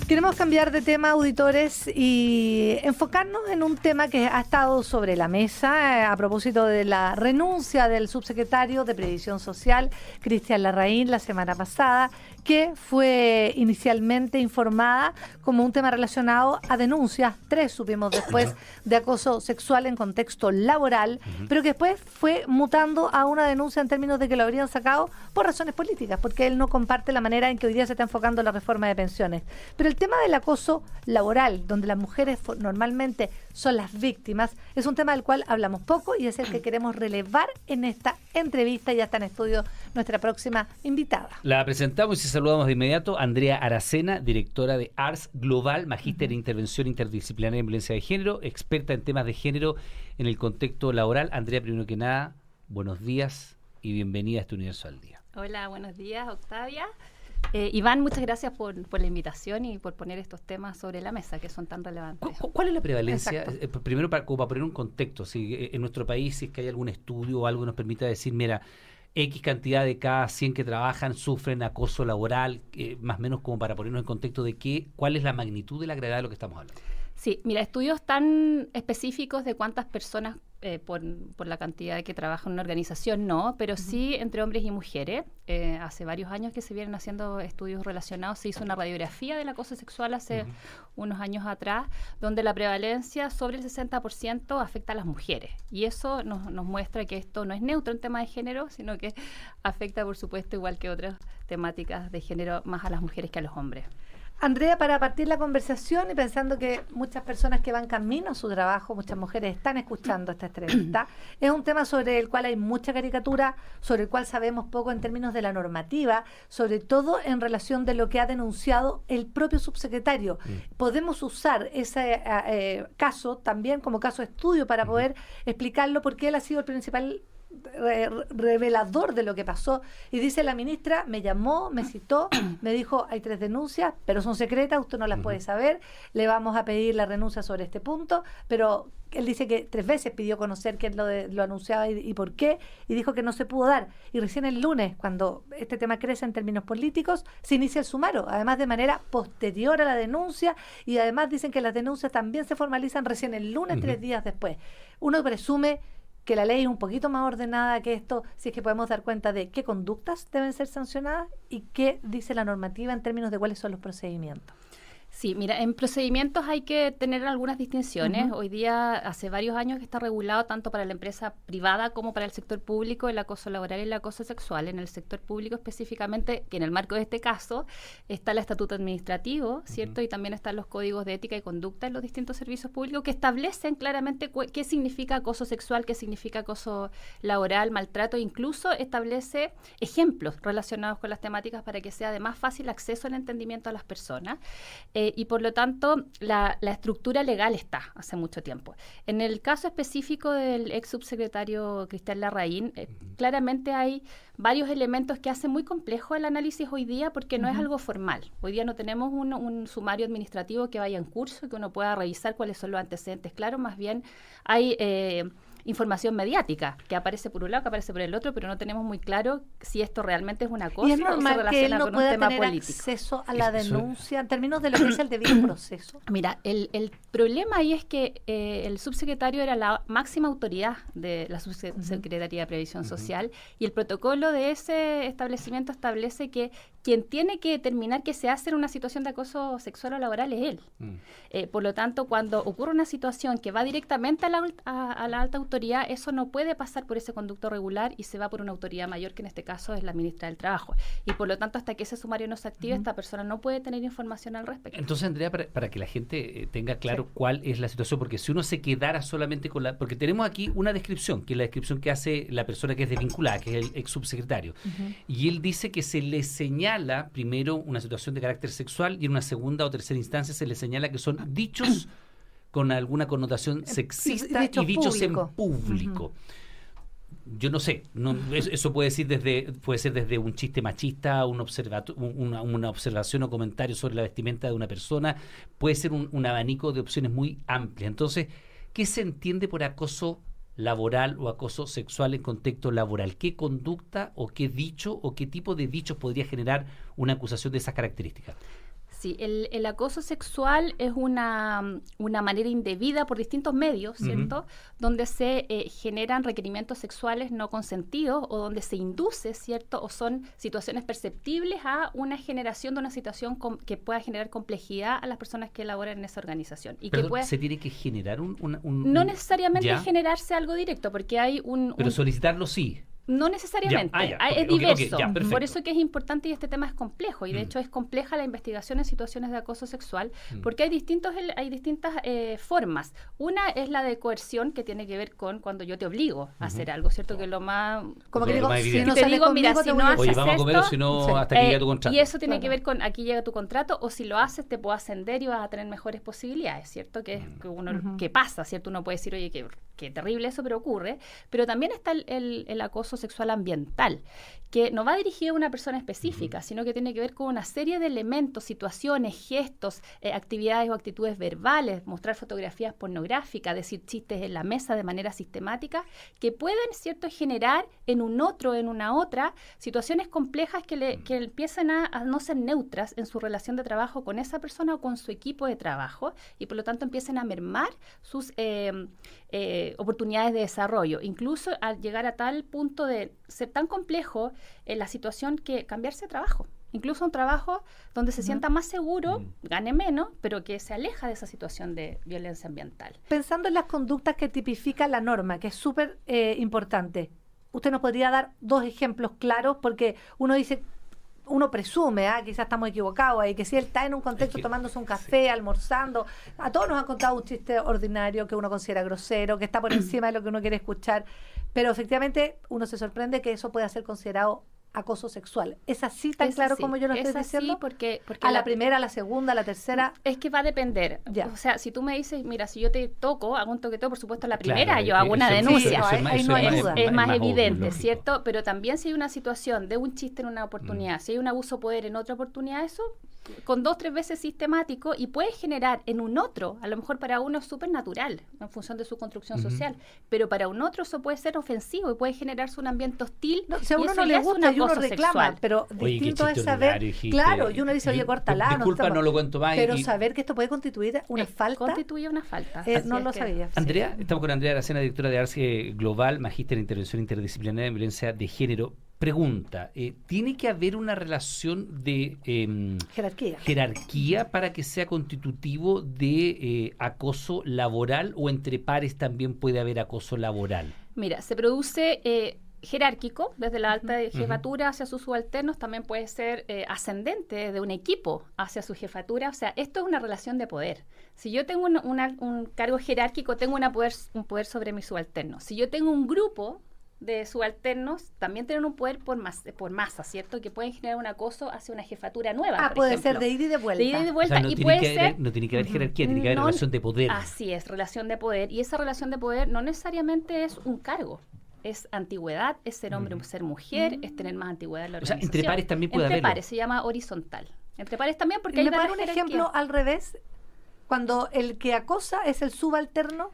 Queremos cambiar de tema, auditores, y enfocarnos en un tema que ha estado sobre la mesa a propósito de la renuncia del subsecretario de Previsión Social, Cristian Larraín, la semana pasada, que fue inicialmente informada como un tema relacionado a denuncias, 3 supimos después, de acoso sexual en contexto laboral, pero que después fue mutando a una denuncia en términos de que lo habrían sacado por razones políticas, porque él no comparte la manera en que hoy día se está enfocando la reforma de pensiones. Pero el tema del acoso laboral, donde las mujeres normalmente son las víctimas, es un tema del cual hablamos poco y es el que queremos relevar en esta entrevista. Ya está en estudio nuestra próxima invitada. La presentamos y saludamos de inmediato. Andrea Aracena, directora de ARS Global, magíster en intervención interdisciplinaria en violencia de género, experta en temas de género en el contexto laboral. Andrea, primero que nada, buenos días y bienvenida a este Universo al Día. Hola, buenos días, Octavia. Iván, muchas gracias por la invitación y por poner estos temas sobre la mesa que son tan relevantes. ¿Cuál es la prevalencia? Primero, para poner un contexto, si en nuestro país, si es que hay algún estudio o algo que nos permita decir, mira, X cantidad de cada 100 que trabajan sufren acoso laboral, más o menos como para ponernos en contexto de cuál es la magnitud de la gravedad de lo que estamos hablando. Sí, mira, estudios tan específicos de cuántas personas por la cantidad que trabaja en una organización, no, pero sí entre hombres y mujeres. Hace varios años que se vienen haciendo estudios relacionados. Se hizo una radiografía del acoso sexual hace unos años atrás, donde la prevalencia sobre el 60% afecta a las mujeres. Y eso nos muestra que esto no es neutro en tema de género, sino que afecta, por supuesto, igual que otras temáticas de género, más a las mujeres que a los hombres. Andrea, para partir la conversación y pensando que muchas personas que van camino a su trabajo, muchas mujeres están escuchando esta entrevista, es un tema sobre el cual hay mucha caricatura, sobre el cual sabemos poco en términos de la normativa, sobre todo en relación de lo que ha denunciado el propio subsecretario. Podemos usar ese caso también como caso de estudio para poder explicarlo, porque él ha sido el principal revelador de lo que pasó. Y dice la ministra, me llamó, me citó, me dijo, hay 3 denuncias, pero son secretas, usted no las puede saber, le vamos a pedir la renuncia sobre este punto, pero él dice que 3 veces pidió conocer quién lo anunciaba y por qué, y dijo que no se pudo dar. Y recién el lunes, cuando este tema crece en términos políticos, se inicia el sumario, además de manera posterior a la denuncia, y además dicen que las denuncias también se formalizan recién el lunes, 3 días después. Uno presume que la ley es un poquito más ordenada que esto, si es que podemos dar cuenta de qué conductas deben ser sancionadas y qué dice la normativa en términos de cuáles son los procedimientos. Sí, mira, en procedimientos hay que tener algunas distinciones. Hoy día, hace varios años que está regulado tanto para la empresa privada como para el sector público el acoso laboral y el acoso sexual. En el sector público específicamente, que en el marco de este caso, está el estatuto administrativo, ¿cierto? Y también están los códigos de ética y conducta en los distintos servicios públicos que establecen claramente qué significa acoso sexual, qué significa acoso laboral, maltrato, incluso establece ejemplos relacionados con las temáticas para que sea de más fácil acceso al entendimiento a las personas. Y por lo tanto, la estructura legal está hace mucho tiempo. En el caso específico del ex subsecretario Cristian Larraín, claramente hay varios elementos que hacen muy complejo el análisis hoy día porque no es algo formal. Hoy día no tenemos un sumario administrativo que vaya en curso, que uno pueda revisar cuáles son los antecedentes. Claro, más bien hay información mediática que aparece por un lado, que aparece por el otro, pero no tenemos muy claro si esto realmente es una cosa o se relaciona que él no con pueda un tema tener político. Acceso a la denuncia en términos de lo que es el debido proceso. Mira, el problema ahí es que el subsecretario era la máxima autoridad de la Subsecretaría de Previsión Social y el protocolo de ese establecimiento establece que quien tiene que determinar qué se hace en una situación de acoso sexual o laboral es él. Por lo tanto, cuando ocurre una situación que va directamente a la alta autoridad, eso no puede pasar por ese conducto regular y se va por una autoridad mayor, que en este caso es la ministra del Trabajo. Y por lo tanto, hasta que ese sumario no se active, esta persona no puede tener información al respecto. Entonces, Andrea, para que la gente tenga claro cuál es la situación, porque si uno se quedara solamente con porque tenemos aquí una descripción, que es la descripción que hace la persona que es desvinculada, que es el ex subsecretario, y él dice que se le señala primero una situación de carácter sexual y en una segunda o tercera instancia se le señala que son dichos con alguna connotación sexista y dichos en público. Yo no sé, eso puede ser desde un chiste machista, una observación o comentario sobre la vestimenta de una persona, puede ser un abanico de opciones muy amplias. Entonces, ¿qué se entiende por acoso laboral o acoso sexual en contexto laboral? ¿Qué conducta o qué dicho o qué tipo de dichos podría generar una acusación de esas características? Sí, el acoso sexual es una manera indebida por distintos medios, ¿cierto? Donde se generan requerimientos sexuales no consentidos o donde se induce, ¿cierto? O son situaciones perceptibles a una generación de una situación que pueda generar complejidad a las personas que laboran en esa organización. Y Perdón, que pueda, ¿se tiene que generar no necesariamente ¿ya? generarse algo directo, porque hay Pero solicitarlo sí. No necesariamente, es okay, diverso. ya, Por eso que es importante y este tema es complejo. Y de hecho es compleja la investigación en situaciones de acoso sexual porque hay distintas formas. Una es la de coerción, que tiene que ver con cuando yo te obligo a hacer algo, ¿cierto? Que lo más... Como que digo, si no te sales digo, mira, conmigo, si te no voy a... haces Oye, vamos a comer, o si no, Sí. hasta que llegue tu contrato. Y eso tiene Claro. que ver con aquí llega tu contrato, o si lo haces te puedo ascender y vas a tener mejores posibilidades, ¿cierto? Que es que uno que pasa, ¿cierto? Uno puede decir, oye, qué terrible eso, pero ocurre. Pero también está el acoso sexual ambiental, que no va dirigido a una persona específica, sino que tiene que ver con una serie de elementos, situaciones, gestos, actividades o actitudes verbales, mostrar fotografías pornográficas, decir chistes en la mesa de manera sistemática, que pueden, ¿cierto?, generar en un otro, en una otra, situaciones complejas que empiezan a no ser neutras en su relación de trabajo con esa persona o con su equipo de trabajo, y por lo tanto empiezan a mermar sus oportunidades de desarrollo, incluso al llegar a tal punto de ser tan complejo la situación que cambiarse de trabajo. Incluso un trabajo donde se sienta más seguro, gane menos, pero que se aleja de esa situación de violencia ambiental. Pensando en las conductas que tipifica la norma, que es súper importante, ¿usted nos podría dar 2 ejemplos claros? Porque uno dice, uno presume, quizás estamos equivocados ahí, que si él está en un contexto tomándose un café, almorzando, a todos nos han contado un chiste ordinario que uno considera grosero, que está por encima de lo que uno quiere escuchar, pero efectivamente uno se sorprende que eso pueda ser considerado acoso sexual. ¿Es así tan claro como yo lo estoy diciendo? Porque a la primera, a la segunda, a la tercera. Es que va a depender. Ya. O sea, si tú me dices, mira, si yo te toco, hago un toqueteo, por supuesto, a la Claro, primera yo hago una eso- denuncia. eso ahí no hay duda. Es más obvio, evidente, lógico. ¿cierto? Pero también si hay una situación de un chiste en una oportunidad, si hay un abuso de poder en otra oportunidad, eso con 2, 3 veces sistemático y puede generar en un otro, a lo mejor para uno es súper natural en función de su construcción social, pero para un otro eso puede ser ofensivo y puede generarse un ambiente hostil. No, si a y uno eso no le ya es un gusta y uno acoso reclama, sexual. pero Oye, distinto qué es chiste saber, ordinario, hijito. claro, y uno dice, oye, córtala, disculpa, no lo cuento más. pero y- saber que esto puede constituir una falta, Constituye una falta. no Así lo es que- sabía. Andrea, estamos con Andrea Aracena, directora de ARCE Global, magíster en intervención interdisciplinaria en violencia de género. Pregunta, ¿tiene que haber una relación de jerarquía para que sea constitutivo de acoso laboral, o entre pares también puede haber acoso laboral? Mira, se produce jerárquico, desde la alta jefatura hacia sus subalternos, también puede ser ascendente de un equipo hacia su jefatura. O sea, esto es una relación de poder. Si yo tengo un cargo jerárquico, tengo un poder sobre mis subalternos. Si yo tengo un grupo de subalternos, también tienen un poder por masa, ¿cierto? Que pueden generar un acoso hacia una jefatura nueva, por puede ejemplo. ser de ida y de vuelta. De ida y de O vuelta, sea, no y tiene puede que ser... haber, no tiene que haber jerarquía, tiene que haber No, relación de poder. Así es, relación de poder. Y esa relación de poder no necesariamente es un cargo. Es antigüedad, es ser hombre o ser mujer, es tener más antigüedad en la O sea, organización. entre pares también puede Entre haberlo. pares, se llama horizontal. Entre pares también, porque ¿Me hay puede dar una un ejemplo al revés? Cuando el que acosa es el subalterno.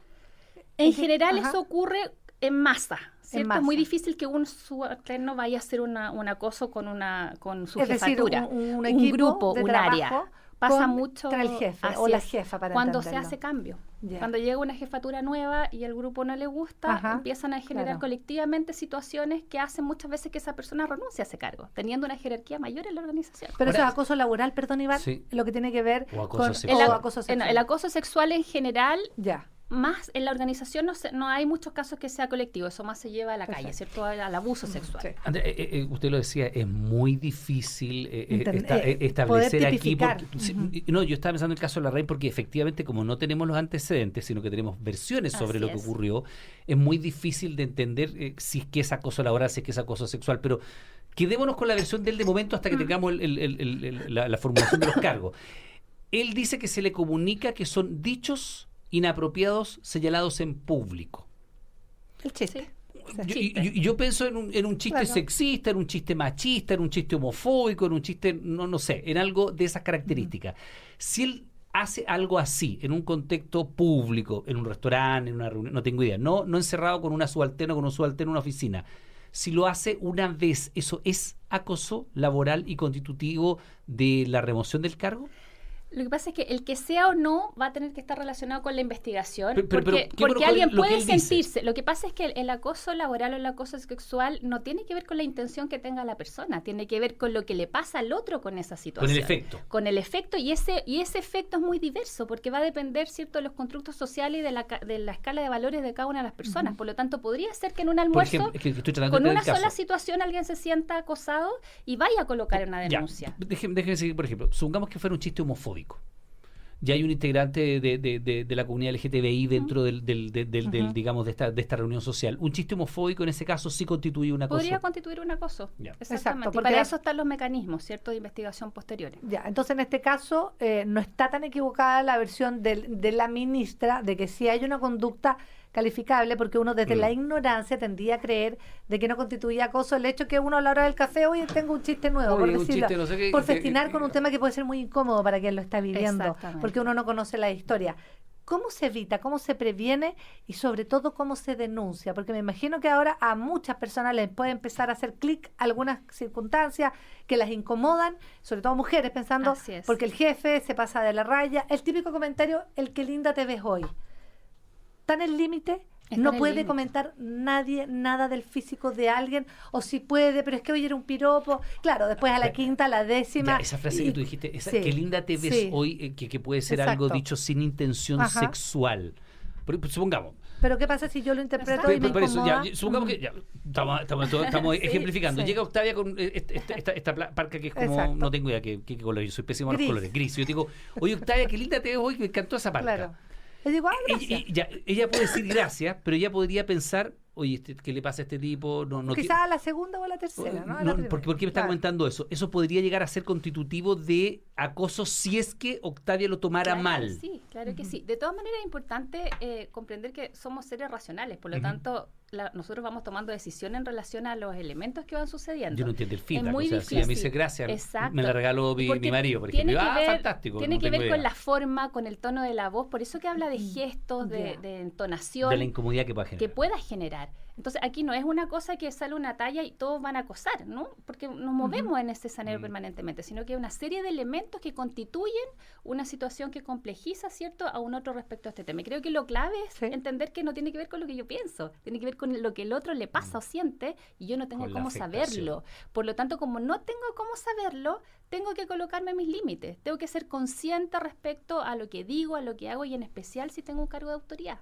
En general Ajá. eso ocurre en masa, ¿cierto? masa. Es muy difícil que un subalterno vaya a hacer un acoso con su Es decir, jefatura. un equipo grupo, de un trabajo área. Pasa mucho contra el jefe así o la es, jefa, para cuando se entenderlo. hace cambio. Ya. Cuando llega una jefatura nueva y el grupo no le gusta, Ajá, empiezan a generar claro. colectivamente situaciones que hacen muchas veces que esa persona renuncie a ese cargo, teniendo una jerarquía mayor en la organización. Pero eso Ahora- es acoso laboral, perdón, Iván, Sí. lo que tiene que ver O acoso con sexual. o acoso sexual. El acoso sexual en general, Ya. más en la organización no hay muchos casos que sea colectivo, eso más se lleva a la calle, Perfecto. ¿cierto? Al abuso sexual. Sí. Andrea, usted lo decía, es muy difícil Poder establecer aquí. tipificar. No, yo estaba pensando en el caso de la RAI porque efectivamente, como no tenemos los antecedentes, sino que tenemos versiones sobre Así lo que es. ocurrió, es muy difícil de entender si es que es acoso laboral, si es que es acoso sexual. Pero quedémonos con la versión de él de momento hasta que tengamos la formulación de los cargos. Él dice que se le comunica que son dichos inapropiados señalados en público. El chiste. Sí. Yo pienso en un chiste Claro. sexista, en un chiste machista, en un chiste homofóbico, en un chiste, no sé, en algo de esas características. Si él hace algo así, en un contexto público, en un restaurante, en una reunión, no tengo idea, no encerrado con un subalterno en una oficina, si lo hace una vez, ¿eso es acoso laboral y constitutivo de la remoción del cargo? Lo que pasa es que el que sea o no va a tener que estar relacionado con la investigación, pero porque alguien puede sentirse. sentirse. Lo que pasa es que el acoso laboral o el acoso sexual no tiene que ver con la intención que tenga la persona, tiene que ver con lo que le pasa al otro con esa situación. Con el efecto. Con el efecto, y ese efecto es muy diverso, porque va a depender, ¿cierto?, de los constructos sociales y de la escala de valores de cada una de las personas. Por lo tanto, podría ser que en un almuerzo, con una sola situación, alguien se sienta acosado y vaya a colocar una denuncia. Déjeme seguir, por ejemplo, supongamos que fuera un chiste homofóbico. Ya hay un integrante de la comunidad LGTBI dentro digamos, de esta reunión social. Un chiste homofóbico en ese caso sí constituye un acoso. Podría constituir un acoso. Exactamente. Exacto, y para eso están los mecanismos, ¿cierto?, de investigación posteriores. Ya, entonces en este caso no está tan equivocada la versión de la ministra de que sí hay una conducta calificable, porque uno desde la ignorancia tendría a creer de que no constituía acoso el hecho que uno a la hora del café, oye, tengo un chiste nuevo, por decirlo, no sé por festinar con un tema que puede ser muy incómodo para quien lo está viviendo, Exactamente. porque uno no conoce la historia. ¿Cómo se evita? ¿Cómo se previene? Y sobre todo, ¿cómo se denuncia? Porque me imagino que ahora a muchas personas les puede empezar a hacer clic algunas circunstancias que las incomodan, sobre todo mujeres, pensando, Así es. porque el jefe se pasa de la raya. El típico comentario, el que linda te ves hoy. ¿Está en el límite? Está No en el puede límite. comentar nadie nada del físico de alguien, o si puede, pero es que hoy era un piropo. Claro, después a la quinta, a la décima. Ya, esa frase que tú dijiste, sí, qué linda te ves sí. hoy, que puede ser Exacto. algo dicho sin intención Ajá. sexual. Supongamos. Pero ¿qué pasa si yo lo interpreto Exacto. y me Por eso, incomoda? supongamos que ya, estamos Sí, ejemplificando. sí. Llega Octavia con esta parca que es como, Exacto. no tengo idea qué color, yo soy pésimo a los Gris. colores, gris. Yo te digo, oye Octavia, qué linda te ves hoy, me encantó esa parca. Claro. Le digo, gracias. Ella puede decir gracias, pero ella podría pensar, oye, ¿qué le pasa a este tipo? Quizás a la segunda o a la tercera, ¿no? A la primera. ¿Por qué me está Claro. comentando eso? Eso podría llegar a ser constitutivo de acoso si es que Octavia lo tomara Claro mal. que sí, claro que sí. De todas maneras es importante comprender que somos seres racionales, por lo tanto nosotros vamos tomando decisiones en relación a los elementos que van sucediendo. Yo no entiendo el feedback. Es muy o sea, si a mí difícil. dice gracias, Exacto. me la regaló mi Porque marido, por tiene ejemplo. que ver- Fantástico. Tiene no que tengo ver con idea. la forma, con el tono de la voz, por eso que habla de gestos, Ya. de entonación. De la incomodidad que pueda generar. Que pueda generar. Entonces, aquí no es una cosa que sale una talla y todos van a acosar, ¿no? Porque nos movemos en ese escenario permanentemente, sino que hay una serie de elementos que constituyen una situación que complejiza, ¿cierto?, a un otro respecto a este tema. Y creo que lo clave es Sí. entender que no tiene que ver con lo que yo pienso, tiene que ver con lo que el otro le pasa o siente y yo no tengo Con la cómo afectación. saberlo. Por lo tanto, como no tengo cómo saberlo, tengo que colocarme mis límites, tengo que ser consciente respecto a lo que digo, a lo que hago y en especial si tengo un cargo de autoridad.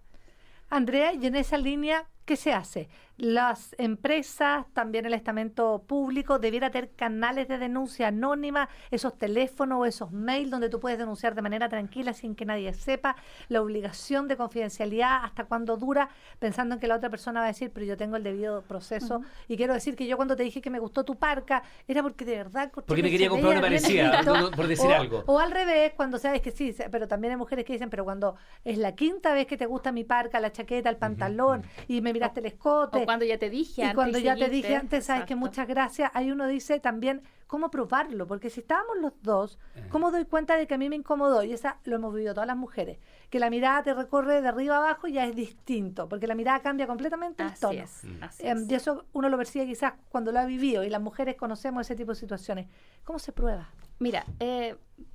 Andrea, y en esa línea, ¿qué se hace? Las empresas, también el estamento público, debiera tener canales de denuncia anónima, esos teléfonos o esos mails donde tú puedes denunciar de manera tranquila sin que nadie sepa, la obligación de confidencialidad, hasta cuándo dura, pensando en que la otra persona va a decir, pero yo tengo el debido proceso, y quiero decir que yo cuando te dije que me gustó tu parca, era porque de verdad... Porque me quería comprar una parecida, por decir algo. O al revés, cuando sabes que sí, pero también hay mujeres que dicen, pero cuando es la quinta vez que te gusta mi parca, la chaqueta, el pantalón, y me miraste el escote... O cuando ya te dije Y antes. cuando ya te seguiste. dije antes, sabes que Exacto. muchas gracias, ahí uno dice también cómo probarlo, porque si estábamos los dos, ¿cómo doy cuenta de que a mí me incomodó? Y esa lo hemos vivido todas las mujeres, que la mirada te recorre de arriba a abajo y ya es distinto, porque la mirada cambia completamente el Así tono. es, así es. Y eso uno lo percibe quizás cuando lo ha vivido, y las mujeres conocemos ese tipo de situaciones. ¿Cómo se prueba? Mira,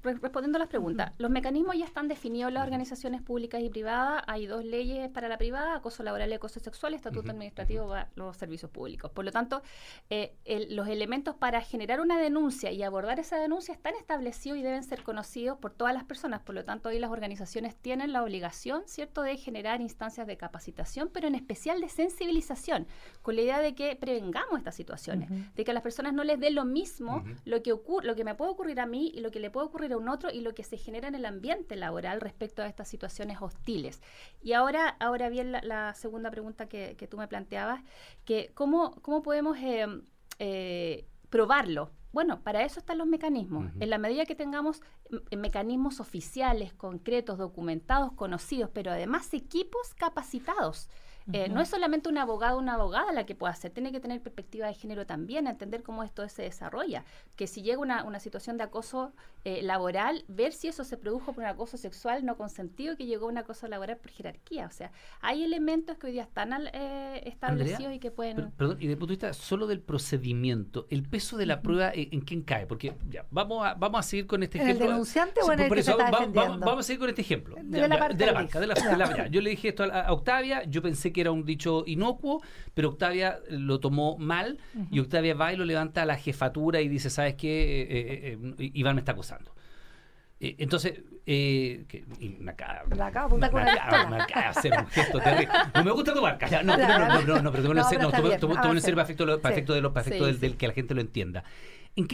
respondiendo a las preguntas, los mecanismos ya están definidos en las organizaciones públicas y privadas. Hay 2 leyes para la privada, acoso laboral y acoso sexual, estatuto administrativo para los servicios públicos. Por lo tanto, los elementos para generar una denuncia y abordar esa denuncia están establecidos y deben ser conocidos por todas las personas. Por lo tanto, hoy las organizaciones tienen la obligación, ¿cierto?, de generar instancias de capacitación, pero en especial de sensibilización, con la idea de que prevengamos estas situaciones, de que a las personas no les dé lo mismo lo que me puede ocurrir a mí y lo que le puede ocurrir a un otro y lo que se genera en el ambiente laboral respecto a estas situaciones hostiles. Y ahora bien, la segunda pregunta que tú me planteabas, que ¿cómo podemos probarlo? Bueno, para eso están los mecanismos. En la medida que tengamos mecanismos oficiales, concretos, documentados, conocidos, pero además equipos capacitados No es solamente un abogado o una abogada la que puede hacer, tiene que tener perspectiva de género también, entender cómo esto se desarrolla, que si llega una situación de acoso laboral, ver si eso se produjo por un acoso sexual no consentido, que llegó un acoso laboral por jerarquía. O sea, hay elementos que hoy día están establecidos. Andrea, y que pueden... Perdón, y desde el punto de vista solo del procedimiento, el peso de la prueba, ¿en quién cae? Porque ya, vamos a seguir con este ejemplo. ¿En el denunciante o en el que se está defendiendo? Vamos a seguir con este ejemplo. De la marca. Yo le dije esto a Octavia, yo pensé que era un dicho inocuo, pero Octavia lo tomó mal, y Octavia va y lo levanta a la jefatura y dice, ¿sabes qué? Iván me está acosando. Entonces, me acaba de hacer un gesto terrible. No me gusta tu marca. Pero tomémoslo en serio para efecto del que la gente lo entienda. ¿En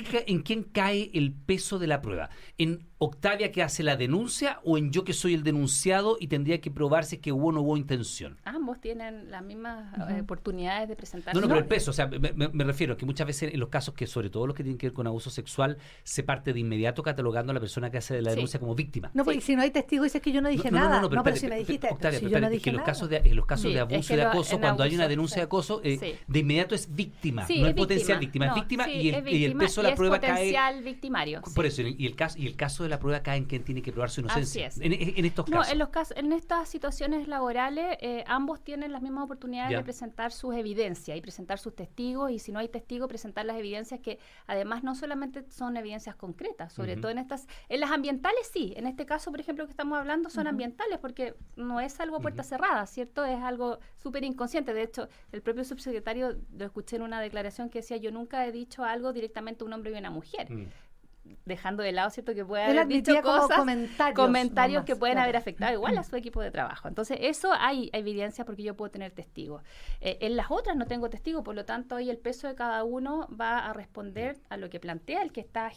quién cae el peso de la prueba? ¿En Octavia que hace la denuncia o en yo que soy el denunciado y tendría que probarse que hubo o no hubo intención? Ambos tienen las mismas oportunidades de presentarse. No, pero el peso, o sea, me refiero a que muchas veces en los casos que, sobre todo los que tienen que ver con abuso sexual, se parte de inmediato catalogando a la persona que hace la denuncia como víctima. No, porque si no hay testigo dices que yo no dije nada. No, pero si me dijiste, Octavia, si yo no dije en nada. En los casos de abuso y de acoso, cuando hay una denuncia de acoso, de inmediato es víctima, no es potencial víctima, es víctima y el peso de la prueba cae. Potencial victimario. Por eso, y el caso de la prueba cae en quien tiene que probar su inocencia. Así es. En estos casos. En estas situaciones laborales, ambos tienen las mismas oportunidades de presentar sus evidencias y presentar sus testigos, y si no hay testigos, presentar las evidencias que además no solamente son evidencias concretas, sobre todo en las ambientales sí, en este caso, por ejemplo, que estamos hablando son ambientales, porque no es algo a puerta cerrada, ¿cierto? Es algo súper inconsciente. De hecho, el propio subsecretario, lo escuché en una declaración que decía, yo nunca he dicho algo directamente a un hombre y a una mujer. Dejando de lado, ¿cierto?, que puede haber dicho cosas, comentarios que pueden haber afectado igual a su equipo de trabajo. Entonces, eso hay evidencia porque yo puedo tener testigos. En las otras no tengo testigos, por lo tanto, ahí el peso de cada uno va a responder a lo que plantea el que está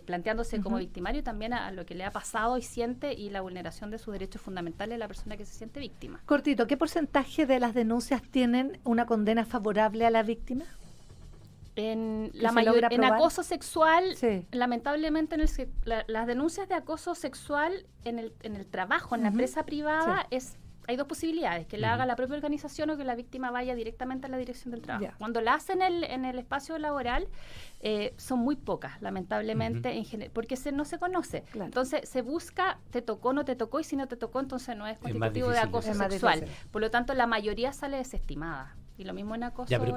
planteándose como victimario, también a lo que le ha pasado y siente, y la vulneración de sus derechos fundamentales de la persona que se siente víctima. Cortito, ¿qué porcentaje de las denuncias tienen una condena favorable a la víctima? En acoso sexual, lamentablemente las denuncias de acoso sexual en el trabajo, en la empresa privada, hay dos posibilidades, que la haga la propia organización o que la víctima vaya directamente a la dirección del trabajo. Cuando la hacen en el espacio laboral, son muy pocas, lamentablemente, porque no se conoce. Entonces se busca, te tocó, no te tocó, y si no te tocó, entonces no es constitutivo de acoso sexual. Por lo tanto, la mayoría sale desestimada. Y lo mismo en acoso pero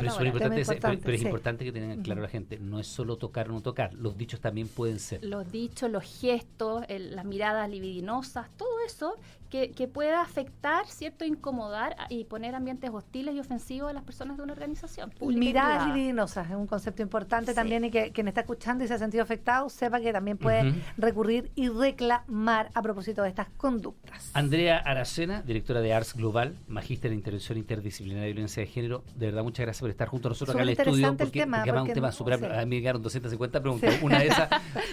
es importante que tengan claro la gente, no es solo tocar o no tocar, los dichos también pueden ser. Los dichos, los gestos, las miradas libidinosas, todo eso que pueda afectar, ¿cierto?, incomodar y poner ambientes hostiles y ofensivos a las personas de una organización. Miradas libidinosas es un concepto importante también, y que quien está escuchando y se ha sentido afectado sepa que también puede recurrir y reclamar a propósito de estas conductas. Andrea Aracena, directora de ARS Global, magíster en intervención interdisciplinaria y violencia de género, de verdad muchas gracias por estar junto a nosotros acá en el estudio, porque además un tema súper, a mí me llegaron 250 preguntas.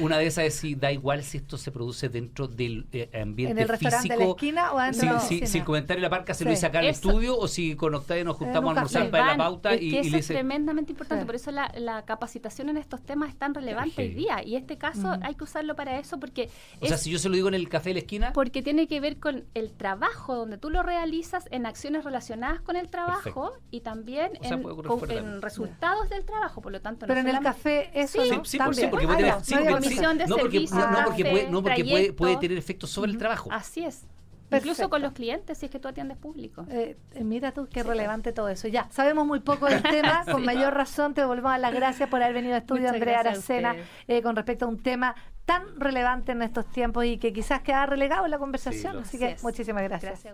Una de esas es si da igual si esto se produce dentro del ambiente en el restaurante físico, de la esquina o dentro de la oficina. Si el comentario de la parca se lo hice acá en el estudio, o si con Octavia nos juntamos a almorzar para la pauta y le dice, es tremendamente importante, por eso la capacitación en estos temas es tan relevante hoy día, y este caso hay que usarlo para eso, porque si yo se lo digo en el café de la esquina, porque tiene que ver con el trabajo donde tú lo realizas, en acciones relacionadas con el trabajo y también en resultados del trabajo, por lo tanto. Pero en el café eso porque puede tener efectos sobre el trabajo. Así es. Incluso con los clientes, si es que tú atiendes público. Mira tú, qué relevante todo eso. Ya, sabemos muy poco del tema, con mayor razón te volvemos a dar las gracias por haber venido al estudio, Andrea Aracena, con respecto a un tema tan relevante en estos tiempos y que quizás queda relegado en la conversación. Así que muchísimas gracias.